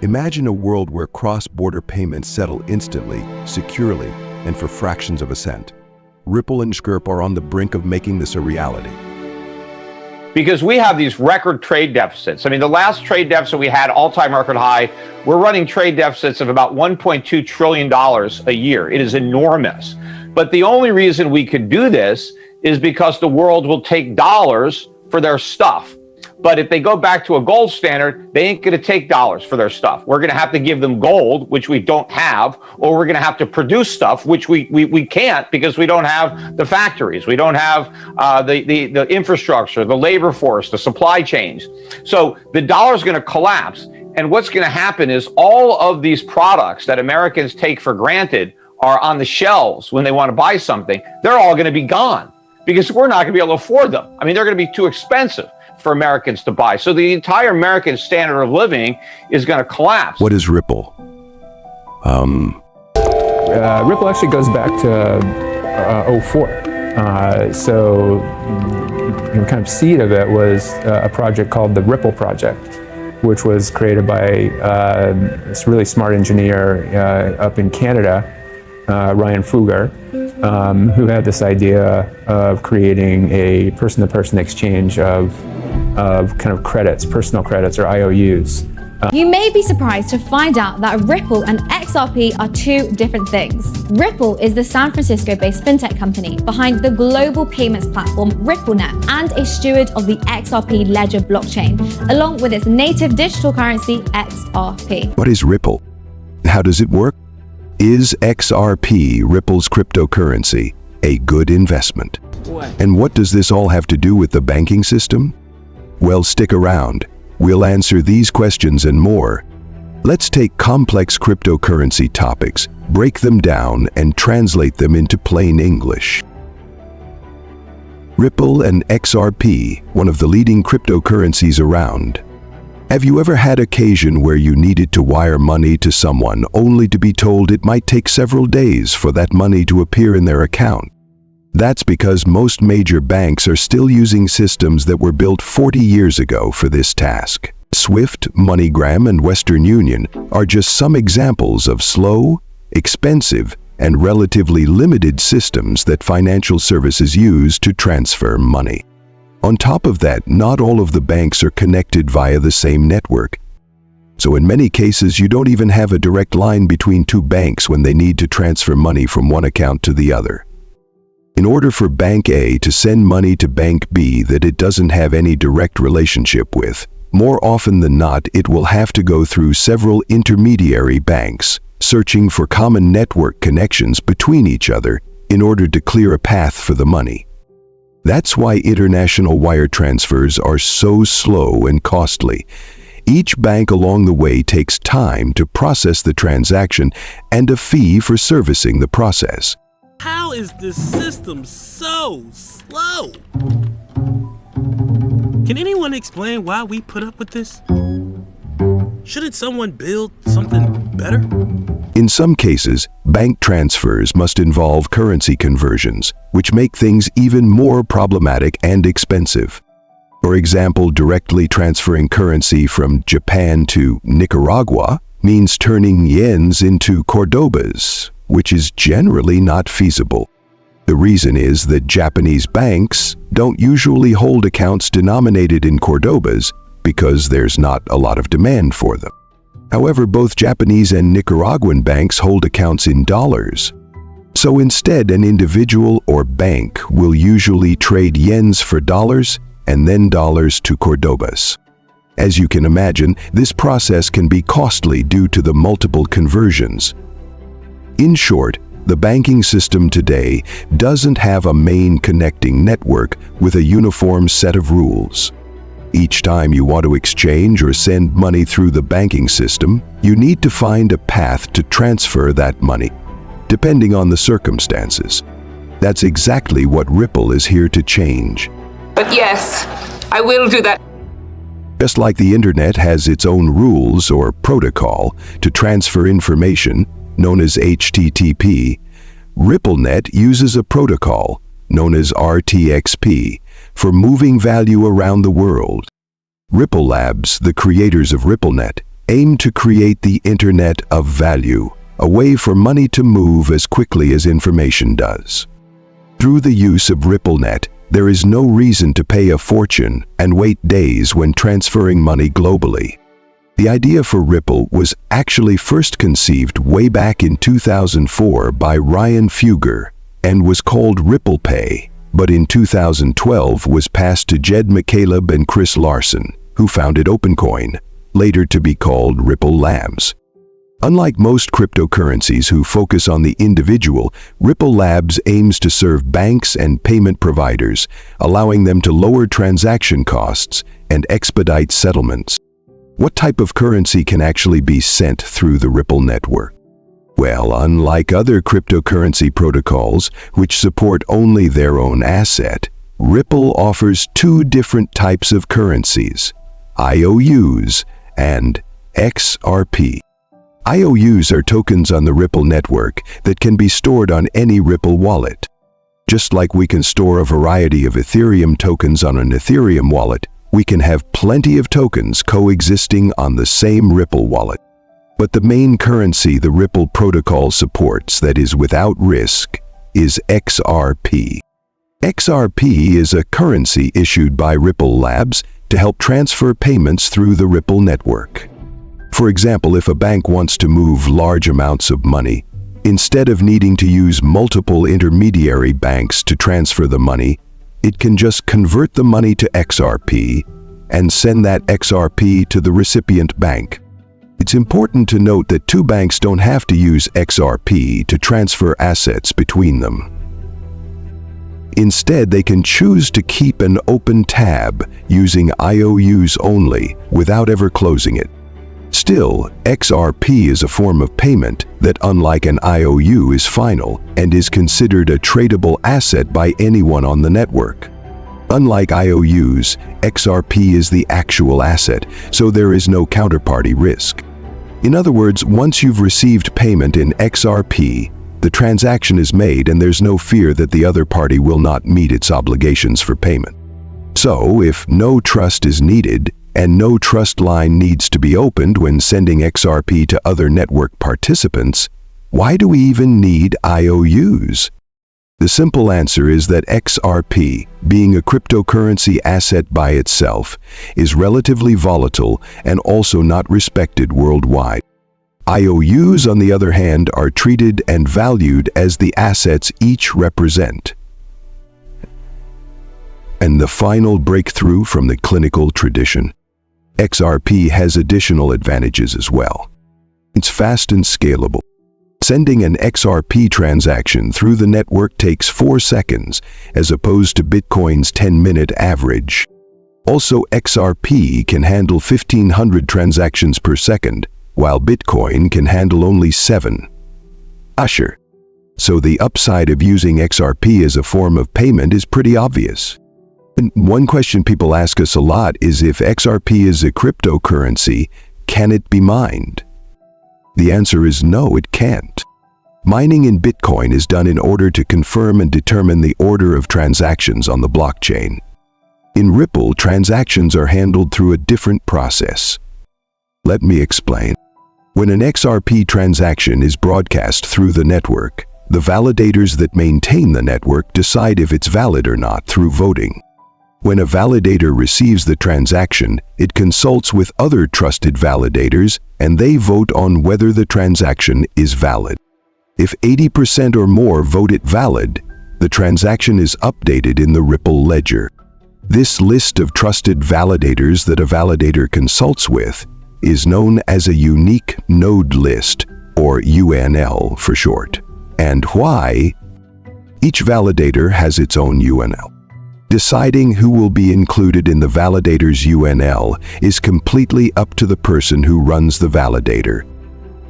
Imagine a world where cross-border payments settle instantly, securely, and for fractions of a cent. Ripple and XRP are on the brink of making this a reality. Because we have these record trade deficits. I mean, the last trade deficit we had, all-time record high, we're running trade deficits of about $1.2 trillion a year. It is enormous. But the only reason we could do this is because the world will take dollars for their stuff. But if they go back to a gold standard, they ain't going to take dollars for their stuff. We're going to have to give them gold, which we don't have, or we're going to have to produce stuff, which we can't because we don't have the factories. We don't have the infrastructure, the labor force, the supply chains. So the dollar is going to collapse. And what's going to happen is all of these products that Americans take for granted are on the shelves when they want to buy something. They're all going to be gone because we're not going to be able to afford them. I mean, they're going to be too expensive for Americans to buy. So the entire American standard of living is going to collapse. What is Ripple? Ripple actually goes back to 04. So the kind of seed of it was a project called the Ripple Project, which was created by this really smart engineer up in Canada, Ryan Fugger, who had this idea of creating a person-to-person exchange of kind of credits, personal credits or IOUs. You may be surprised to find out that Ripple and XRP are two different things. Ripple is the San Francisco-based fintech company behind the global payments platform RippleNet and a steward of the XRP Ledger blockchain, along with its native digital currency, XRP. What is Ripple? How does it work? Is XRP, Ripple's cryptocurrency, a good investment? And what does this all have to do with the banking system? Well, stick around. We'll answer these questions and more. Let's take complex cryptocurrency topics, break them down, and translate them into plain English. Ripple and XRP, one of the leading cryptocurrencies around. Have you ever had occasion where you needed to wire money to someone only to be told it might take several days for that money to appear in their account? That's because most major banks are still using systems that were built 40 years ago for this task. SWIFT, MoneyGram, and Western Union are just some examples of slow, expensive, and relatively limited systems that financial services use to transfer money. On top of that, not all of the banks are connected via the same network. So in many cases, you don't even have a direct line between two banks when they need to transfer money from one account to the other. In order for Bank A to send money to Bank B that it doesn't have any direct relationship with, more often than not, it will have to go through several intermediary banks, searching for common network connections between each other in order to clear a path for the money. That's why international wire transfers are so slow and costly. Each bank along the way takes time to process the transaction and a fee for servicing the process. How is this system so slow? Can anyone explain why we put up with this? Shouldn't someone build something better? In some cases, bank transfers must involve currency conversions, which make things even more problematic and expensive. For example, directly transferring currency from Japan to Nicaragua means turning yens into Cordobas, which is generally not feasible. The reason is that Japanese banks don't usually hold accounts denominated in Cordobas because there's not a lot of demand for them. However, both Japanese and Nicaraguan banks hold accounts in dollars. So instead, an individual or bank will usually trade yens for dollars and then dollars to Cordobas. As you can imagine, this process can be costly due to the multiple conversions. In short, the banking system today doesn't have a main connecting network with a uniform set of rules. Each time you want to exchange or send money through the banking system, you need to find a path to transfer that money, depending on the circumstances. That's exactly what Ripple is here to change. But yes, I will do that. Just like the internet has its own rules or protocol to transfer information, known as HTTP, RippleNet uses a protocol, known as RTXP, for moving value around the world. Ripple Labs, the creators of RippleNet, aim to create the Internet of Value, a way for money to move as quickly as information does. Through the use of RippleNet, there is no reason to pay a fortune and wait days when transferring money globally. The idea for Ripple was actually first conceived way back in 2004 by Ryan Fugger and was called Ripple Pay, but in 2012 was passed to Jed McCaleb and Chris Larson, who founded OpenCoin, later to be called Ripple Labs. Unlike most cryptocurrencies who focus on the individual, Ripple Labs aims to serve banks and payment providers, allowing them to lower transaction costs and expedite settlements. What type of currency can actually be sent through the Ripple network? Well, unlike other cryptocurrency protocols, which support only their own asset, Ripple offers two different types of currencies: IOUs and XRP. IOUs are tokens on the Ripple network that can be stored on any Ripple wallet. Just like we can store a variety of Ethereum tokens on an Ethereum wallet, we can have plenty of tokens coexisting on the same Ripple wallet. But the main currency the Ripple protocol supports that is without risk is XRP. XRP is a currency issued by Ripple Labs to help transfer payments through the Ripple network. For example, if a bank wants to move large amounts of money, instead of needing to use multiple intermediary banks to transfer the money, it can just convert the money to XRP and send that XRP to the recipient bank. It's important to note that two banks don't have to use XRP to transfer assets between them. Instead, they can choose to keep an open tab using IOUs only without ever closing it. Still, XRP is a form of payment that, unlike an IOU, is final and is considered a tradable asset by anyone on the network. Unlike IOUs, XRP is the actual asset, so there is no counterparty risk. In other words, once you've received payment in XRP, the transaction is made and there's no fear that the other party will not meet its obligations for payment. So, if no trust is needed, and no trust line needs to be opened when sending XRP to other network participants, why do we even need IOUs? The simple answer is that XRP, being a cryptocurrency asset by itself, is relatively volatile and also not respected worldwide. IOUs, on the other hand, are treated and valued as the assets each represent. And the final breakthrough from the clinical tradition: XRP has additional advantages as well. It's fast and scalable. Sending an XRP transaction through the network takes 4 seconds, as opposed to Bitcoin's 10-minute average. Also, XRP can handle 1,500 transactions per second, while Bitcoin can handle only 7. So the upside of using XRP as a form of payment is pretty obvious. And one question people ask us a lot is, if XRP is a cryptocurrency, can it be mined? The answer is no, it can't. Mining in Bitcoin is done in order to confirm and determine the order of transactions on the blockchain. In Ripple, transactions are handled through a different process. Let me explain. When an XRP transaction is broadcast through the network, the validators that maintain the network decide if it's valid or not through voting. When a validator receives the transaction, it consults with other trusted validators and they vote on whether the transaction is valid. If 80% or more vote it valid, the transaction is updated in the Ripple Ledger. This list of trusted validators that a validator consults with is known as a unique node list, or UNL for short. And why? Each validator has its own UNL. Deciding who will be included in the validator's UNL is completely up to the person who runs the validator.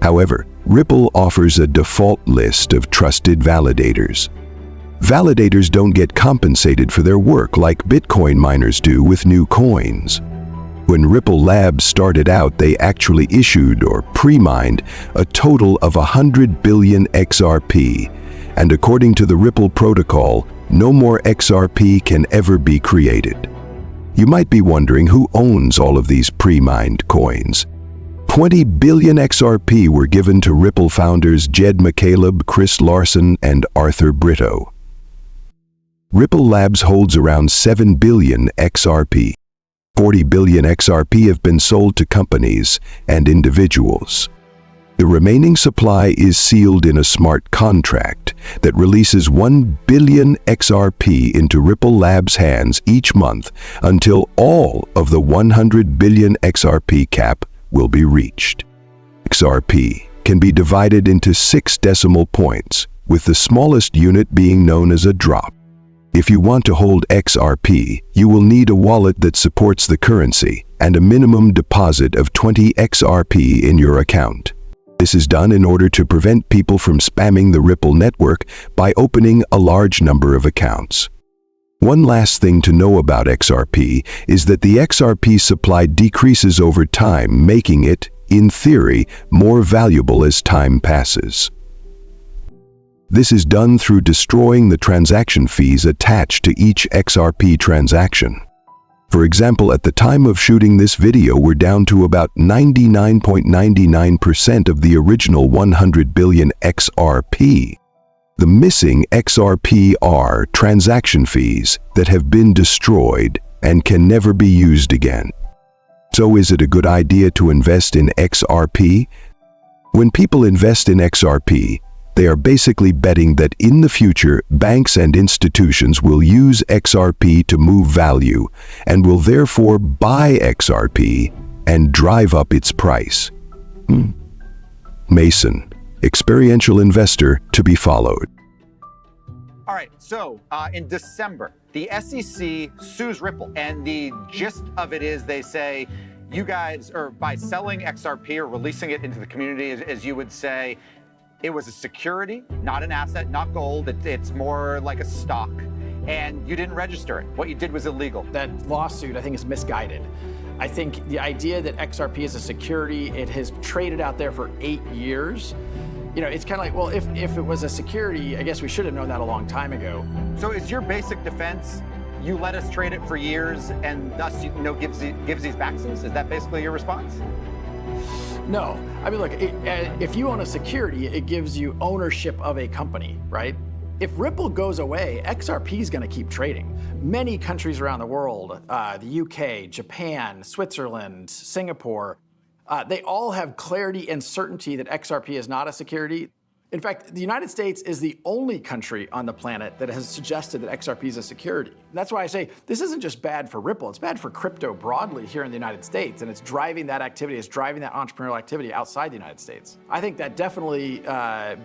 However, Ripple offers a default list of trusted validators. Validators don't get compensated for their work like Bitcoin miners do with new coins. When Ripple Labs started out, they actually issued or pre-mined a total of 100 billion XRP, and according to the Ripple protocol, no more XRP can ever be created. You might be wondering who owns all of these pre-mined coins. 20 billion XRP were given to Ripple founders Jed McCaleb, Chris Larson, and Arthur Brito. Ripple Labs holds around 7 billion XRP. 40 billion XRP have been sold to companies and individuals. The remaining supply is sealed in a smart contract that releases 1 billion XRP into Ripple Labs' hands each month until all of the 100 billion XRP cap will be reached. XRP can be divided into 6 decimal points, with the smallest unit being known as a drop. If you want to hold XRP, you will need a wallet that supports the currency and a minimum deposit of 20 XRP in your account. This is done in order to prevent people from spamming the Ripple network by opening a large number of accounts. One last thing to know about XRP is that the XRP supply decreases over time, making it, in theory, more valuable as time passes. This is done through destroying the transaction fees attached to each XRP transaction. For example, at the time of shooting this video, we're down to about 99.99% of the original 100 billion XRP. The missing XRP are transaction fees that have been destroyed and can never be used again. So is it a good idea to invest in XRP? When people invest in XRP, they are basically betting that in the future, banks and institutions will use XRP to move value and will therefore buy XRP and drive up its price. Mason, experiential investor to be followed. All right, so in December, the SEC sues Ripple, and the gist of it is they say, you guys, or by selling XRP or releasing it into the community, as you would say, it was a security, not an asset, not gold. It's more like a stock. And you didn't register it. What you did was illegal. That lawsuit, I think, is misguided. I think the idea that XRP is a security, it has traded out there for 8 years. You know, it's kind of like, well, if it was a security, I guess we should have known that a long time ago. So is your basic defense, you let us trade it for years and thus, gives these backsies? Is that basically your response? No. I mean, look, if you own a security, it gives you ownership of a company, right? If Ripple goes away, XRP is going to keep trading. Many countries around the world, the UK, Japan, Switzerland, Singapore, they all have clarity and certainty that XRP is not a security. In fact, the United States is the only country on the planet that has suggested that XRP is a security. And that's why I say this isn't just bad for Ripple, it's bad for crypto broadly here in the United States, and it's driving that activity, it's driving that entrepreneurial activity outside the United States. I think that definitely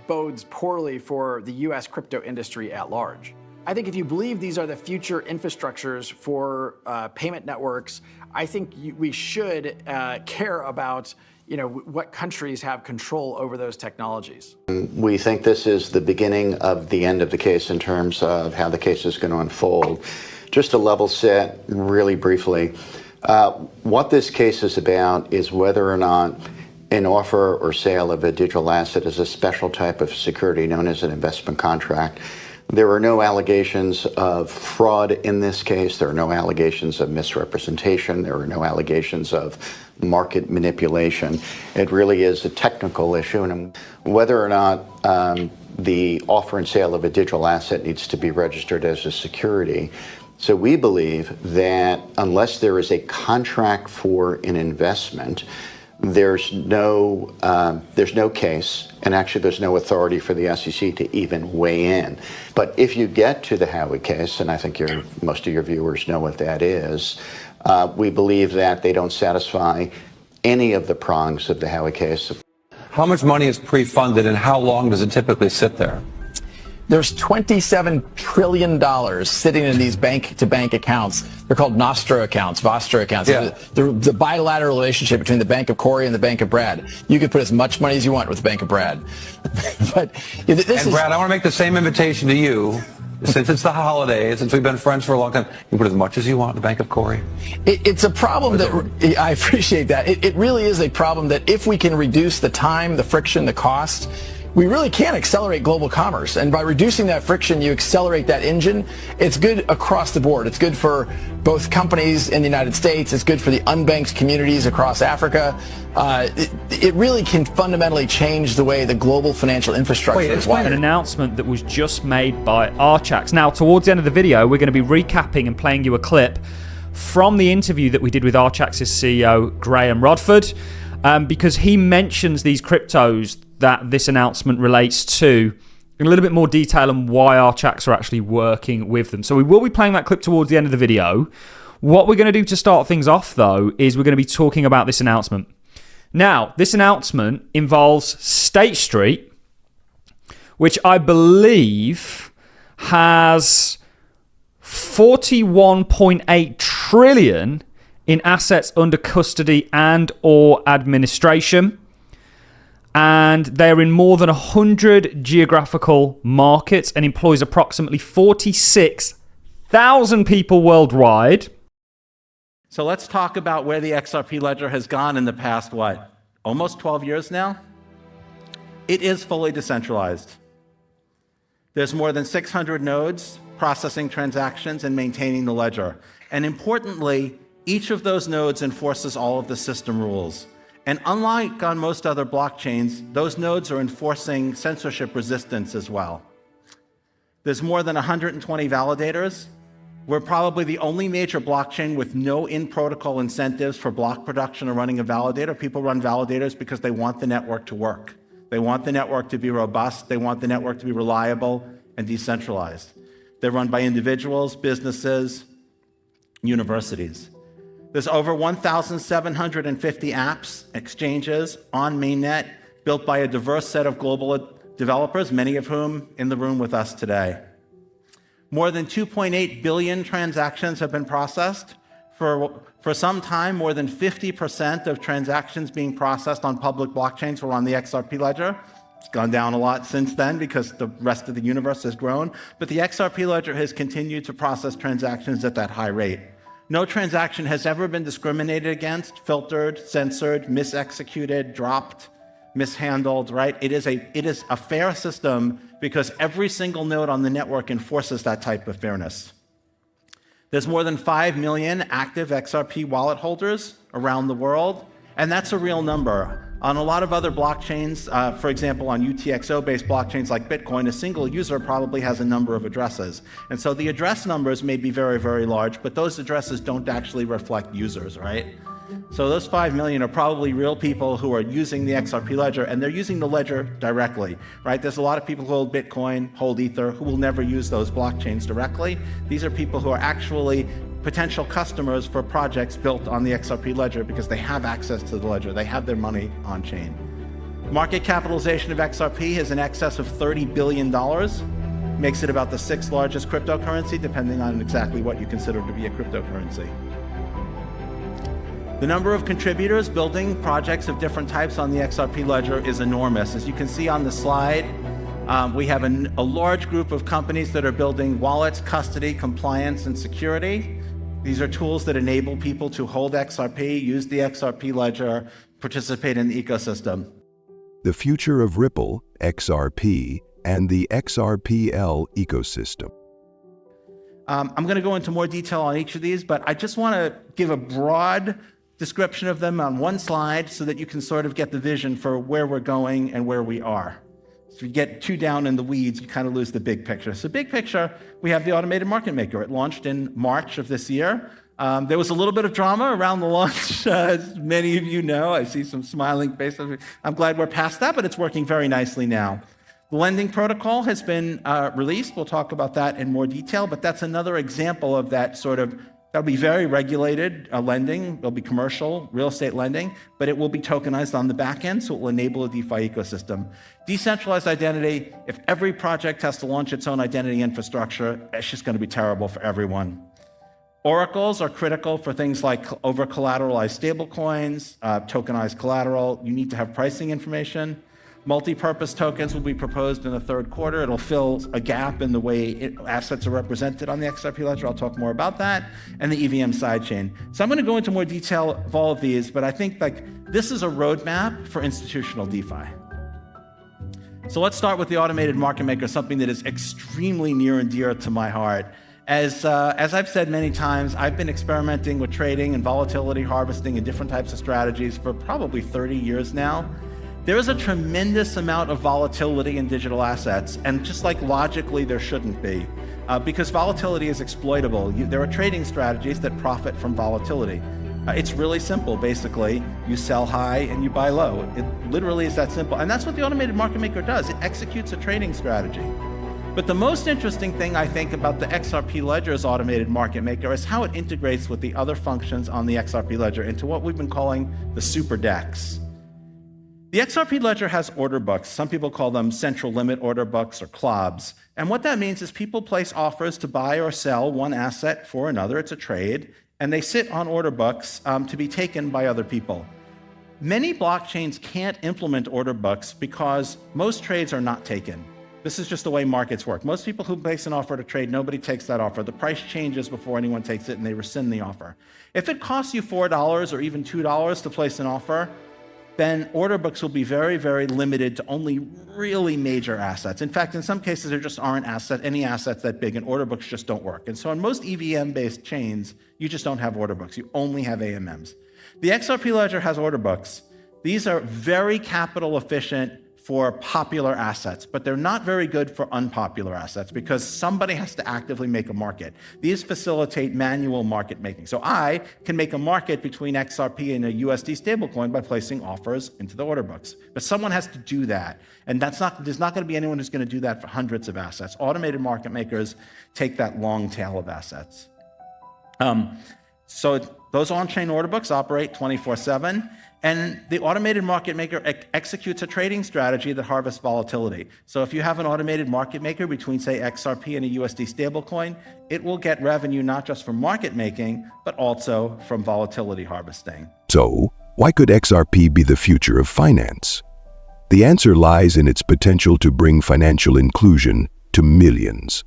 bodes poorly for the US crypto industry at large. I think if you believe these are the future infrastructures for payment networks, I think we should care about what countries have control over those technologies. We think this is the beginning of the end of the case in terms of how the case is going to unfold. Just to level set really briefly, what this case is about is whether or not an offer or sale of a digital asset is a special type of security known as an investment contract. There are no allegations of fraud in this case. There are no allegations of misrepresentation. There are no allegations of market manipulation. It really is a technical issue, and whether or not the offer and sale of a digital asset needs to be registered as a security. So we believe that unless there is a contract for an investment, there's no case, and actually there's no authority for the SEC to even weigh in. But if you get to the Howey case, and I think most of your viewers know what that is, we believe that they don't satisfy any of the prongs of the Howey case. How much money is pre-funded and how long does it typically sit there? There's $27 trillion sitting in these bank-to-bank accounts. They're called Nostro accounts, Vostro accounts. Yeah. The bilateral relationship between the Bank of Corey and the Bank of Brad. You can put as much money as you want with the Bank of Brad. But Brad, I want to make the same invitation to you. Since it's the holidays, since we've been friends for a long time, you put as much as you want in the Bank of Corey. It's a problem that, I appreciate that. It really is a problem that if we can reduce the time, the friction, the cost, we really can accelerate global commerce. And by reducing that friction, you accelerate that engine. It's good across the board. It's good for both companies in the United States. It's good for the unbanked communities across Africa. It really can fundamentally change the way the global financial infrastructure is wired. An announcement that was just made by Archax. Now, towards the end of the video, we're going to be recapping and playing you a clip from the interview that we did with Archax's CEO, Graham Rodford, because he mentions these cryptos that this announcement relates to in a little bit more detail on why Archax are actually working with them. So we will be playing that clip towards the end of the video. What we're going to do to start things off, though, is we're going to be talking about this announcement. Now, this announcement involves State Street, which I believe has 41.8 trillion in assets under custody and or administration. And they're in more than 100 geographical markets and employs approximately 46,000 people worldwide. So let's talk about where the XRP Ledger has gone in the past, almost 12 years now? It is fully decentralized. There's more than 600 nodes processing transactions and maintaining the ledger. And importantly, each of those nodes enforces all of the system rules. And unlike on most other blockchains, those nodes are enforcing censorship resistance as well. There's more than 120 validators. We're probably the only major blockchain with no in-protocol incentives for block production or running a validator. People run validators because they want the network to work. They want the network to be robust. They want the network to be reliable and decentralized. They're run by individuals, businesses, universities. There's over 1,750 apps, exchanges on mainnet built by a diverse set of global developers, many of whom in the room with us today. More than 2.8 billion transactions have been processed. For some time, more than 50% of transactions being processed on public blockchains were on the XRP Ledger. It's gone down a lot since then because the rest of the universe has grown. But the XRP Ledger has continued to process transactions at that high rate. No transaction has ever been discriminated against, filtered, censored, misexecuted, dropped, mishandled, right? It is a fair system because every single node on the network enforces that type of fairness. There's more than 5 million active XRP wallet holders around the world, and that's a real number. On a lot of other blockchains, for example, on UTXO-based blockchains like Bitcoin, a single user probably has a number of addresses. And so the address numbers may be very, very large, but those addresses don't actually reflect users, right? So those 5 million are probably real people who are using the XRP Ledger, and they're using the ledger directly, right? There's a lot of people who hold Bitcoin, hold Ether, who will never use those blockchains directly. These are people who are actually potential customers for projects built on the XRP Ledger because they have access to the ledger. They have their money on chain. Market capitalization of XRP is in excess of $30 billion. Makes it about the 6th largest cryptocurrency, depending on exactly what you consider to be a cryptocurrency. The number of contributors building projects of different types on the XRP Ledger is enormous. As you can see on the slide, we have a large group of companies that are building wallets, custody, compliance, and security. These are tools that enable people to hold XRP, use the XRP Ledger, participate in the ecosystem. The future of Ripple, XRP, and the XRPL ecosystem. I'm going to go into more detail on each of these, but I just want to give a broad description of them on one slide so that you can sort of get the vision for where we're going and where we are. So if you get too down in the weeds, you kind of lose the big picture. So big picture, we have the automated market maker. It launched in March of this year. There was a little bit of drama around the launch, as many of you know. I see some smiling faces. I'm glad we're past that, but it's working very nicely now. The lending protocol has been released. We'll talk about that in more detail, but that's another example of that sort of, that'll be very regulated lending. There'll be commercial real estate lending, but it will be tokenized on the back end, so it will enable a DeFi ecosystem. Decentralized identity, if every project has to launch its own identity infrastructure, it's just going to be terrible for everyone. Oracles are critical for things like over-collateralized stablecoins, tokenized collateral. You need to have pricing information. Multi-purpose tokens will be proposed in the third quarter. It'll fill a gap in the way assets are represented on the XRP Ledger. I'll talk more about that. And the EVM sidechain. So I'm going to go into more detail of all of these, but I think this is a roadmap for institutional DeFi. So let's start with the automated market maker, something that is extremely near and dear to my heart. As I've said many times, I've been experimenting with trading and volatility harvesting and different types of strategies for probably 30 years now. There is a tremendous amount of volatility in digital assets, and just like logically there shouldn't be, because volatility is exploitable. There are trading strategies that profit from volatility. It's really simple, basically. You sell high and you buy low. It literally is that simple. And that's what the automated market maker does. It executes a trading strategy. But the most interesting thing I think about the XRP Ledger's automated market maker is how it integrates with the other functions on the XRP Ledger into what we've been calling the super DEX. The XRP Ledger has order books. Some people call them central limit order books or CLOBs. And what that means is people place offers to buy or sell one asset for another. It's a trade. And they sit on order books to be taken by other people. Many blockchains can't implement order books because most trades are not taken. This is just the way markets work. Most people who place an offer to trade, nobody takes that offer. The price changes before anyone takes it and they rescind the offer. If it costs you $4 or even $2 to place an offer, then order books will be very, very limited to only really major assets. In fact, in some cases, there just aren't any assets that big, and order books just don't work. And so in most EVM-based chains, you just don't have order books. You only have AMMs. The XRP Ledger has order books. These are very capital efficient for popular assets, but they're not very good for unpopular assets because somebody has to actively make a market. These facilitate manual market making. So I can make a market between XRP and a USD stablecoin by placing offers into the order books. But someone has to do that. And there's not going to be anyone who's going to do that for hundreds of assets. Automated market makers take that long tail of assets. So those on-chain order books operate 24/7. And the automated market maker executes a trading strategy that harvests volatility. So if you have an automated market maker between, say, XRP and a USD stablecoin, it will get revenue not just from market making, but also from volatility harvesting. So, why could XRP be the future of finance? The answer lies in its potential to bring financial inclusion to millions.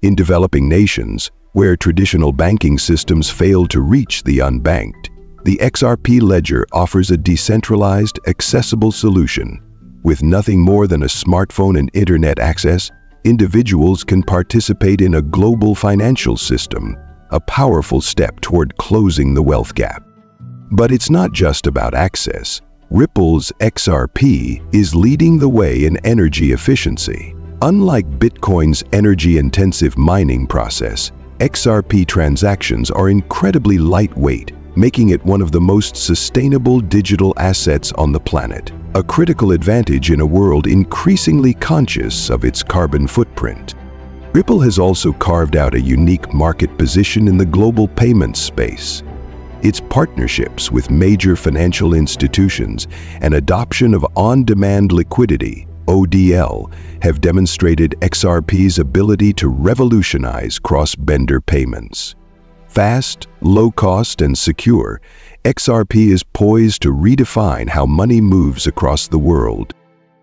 In developing nations, where traditional banking systems fail to reach the unbanked, the XRP Ledger offers a decentralized, accessible solution. With nothing more than a smartphone and internet access, individuals can participate in a global financial system, a powerful step toward closing the wealth gap. But it's not just about access. Ripple's XRP is leading the way in energy efficiency. Unlike Bitcoin's energy-intensive mining process, XRP transactions are incredibly lightweight, making it one of the most sustainable digital assets on the planet, a critical advantage in a world increasingly conscious of its carbon footprint. Ripple has also carved out a unique market position in the global payments space. Its partnerships with major financial institutions and adoption of on-demand liquidity, ODL, have demonstrated XRP's ability to revolutionize cross-border payments. Fast, low-cost, and secure, XRP is poised to redefine how money moves across the world.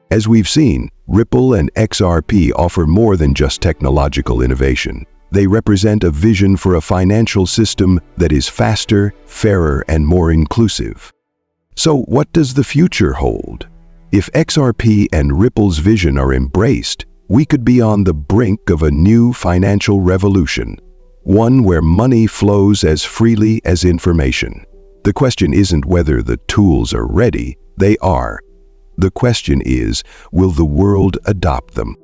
As we've seen, Ripple and XRP offer more than just technological innovation. They represent a vision for a financial system that is faster, fairer, and more inclusive. So, what does the future hold? If XRP and Ripple's vision are embraced, we could be on the brink of a new financial revolution. One where money flows as freely as information. The question isn't whether the tools are ready, they are. The question is, will the world adopt them?